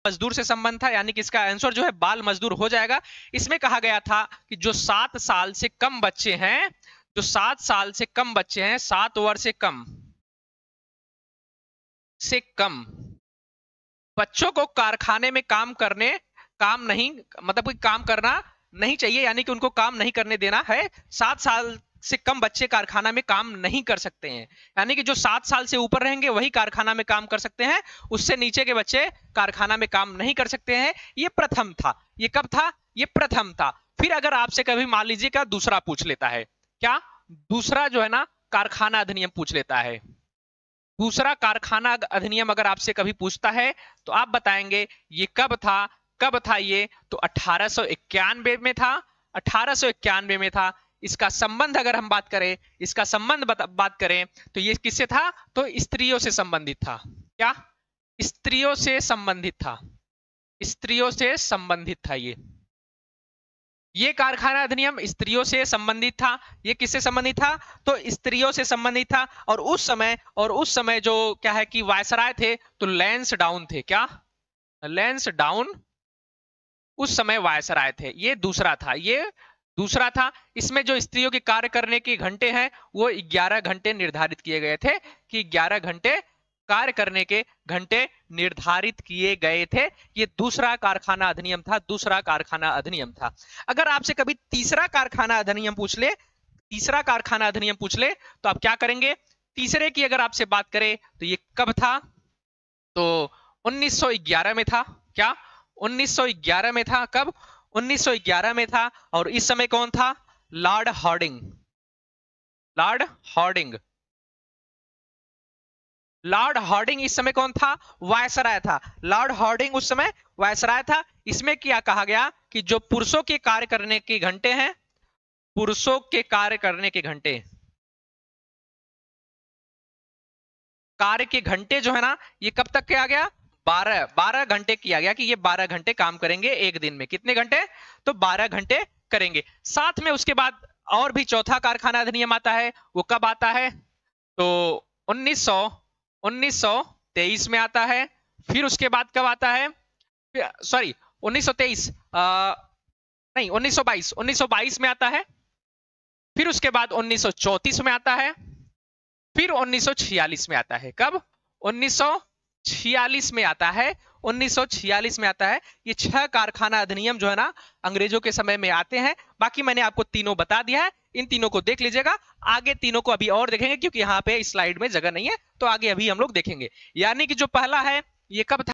मजदूर से संबंध था, यानी कि इसका आंसर जो है बाल मजदूर हो जाएगा। इसमें कहा गया था कि जो 7 साल से कम बच्चे हैं, जो 7 साल से कम बच्चे हैं, 7 वर्ष से कम बच्चों को कारखाने में काम नहीं, मतलब कोई काम करना नहीं चाहिए, यानी कि उनको काम नहीं करने देना है। 7 साल से कम बच्चे कारखाना में काम नहीं कर सकते हैं, यानी कि जो 7 साल से ऊपर रहेंगे वही कारखाना में काम कर सकते हैं, उससे नीचे के बच्चे कारखाना में काम नहीं कर सकते हैं। ये प्रथम था। ये कब था? ये प्रथम था। फिर अगर आपसे कभी मान लीजिए का दूसरा पूछ लेता है, क्या दूसरा जो है ना कारखाना अधिनियम पूछ लेता है, दूसरा कारखाना अधिनियम अगर आपसे कभी पूछता है तो आप बताएंगे ये कब था? कब था ये? तो 1891 में था। 1891 में था। इसका संबंध अगर हम बात करें, इसका संबंध बात करें तो ये किससे था? तो स्त्रियों से संबंधित था। क्या? स्त्रियों से संबंधित था। स्त्रियों से संबंधित था ये कारखाना अधिनियम स्त्रियों से संबंधित था। ये किससे संबंधित था? तो स्त्रियों से संबंधित था। और उस समय जो क्या है कि वायसराय थे तो लैंस डाउन थे। क्या? लैंस डाउन उस समय वायसराय थे। ये दूसरा था। ये दूसरा था। इसमें जो स्त्रियों के कार्य करने के घंटे हैं वो 11 घंटे निर्धारित किए गए थे, कि 11 घंटे कार्य करने के घंटे निर्धारित किए गए थे। ये दूसरा कारखाना अधिनियम था। दूसरा कारखाना अधिनियम था। अगर आपसे कभी तीसरा कारखाना अधिनियम पूछ ले, तीसरा कारखाना अधिनियम पूछ ले तो आप क्या करेंगे? तीसरे की अगर आपसे बात करें तो ये कब था? तो 1911 में था। क्या? 1911 में था। कब? 1911 में था। और इस समय कौन था? Lord Harding. Lord Harding. Lord Harding इस समय कौन था? वायसराय था। लॉर्ड हॉर्डिंग उस समय वायसराय था। इसमें क्या कहा गया कि जो पुरुषों के कार्य करने के घंटे हैं, पुरुषों के कार्य करने के घंटे, कार्य के घंटे जो है ना, ये कब तक किया गया? 12 घंटे किया गया, कि ये 12 घंटे काम करेंगे एक दिन में। कितने घंटे? तो 12 घंटे करेंगे। साथ में उसके बाद और भी चौथा कारखाना अधिनियम आता है। वो कब आता है? तो 1923 में आता है। फिर उसके बाद कब आता है? सॉरी, 1923 नहीं, 1922 में आता है। फिर उसके बाद 1934 में आता है। फिर 1946 में आता है। कब? 1946 में आता है। 1946 में आता है। ये 6 कारखाना अधिनियम जो है ना अंग्रेजों के समय में आते हैं। बाकी मैंने आपको तीनों बता दिया है, इन तीनों को देख लीजिएगा। आगे तीनों को अभी और देखेंगे, क्योंकि यहाँ पे स्लाइड में जगह नहीं है, तो आगे अभी हम लोग देखेंगे। यानी कि जो पहला है ये कब था?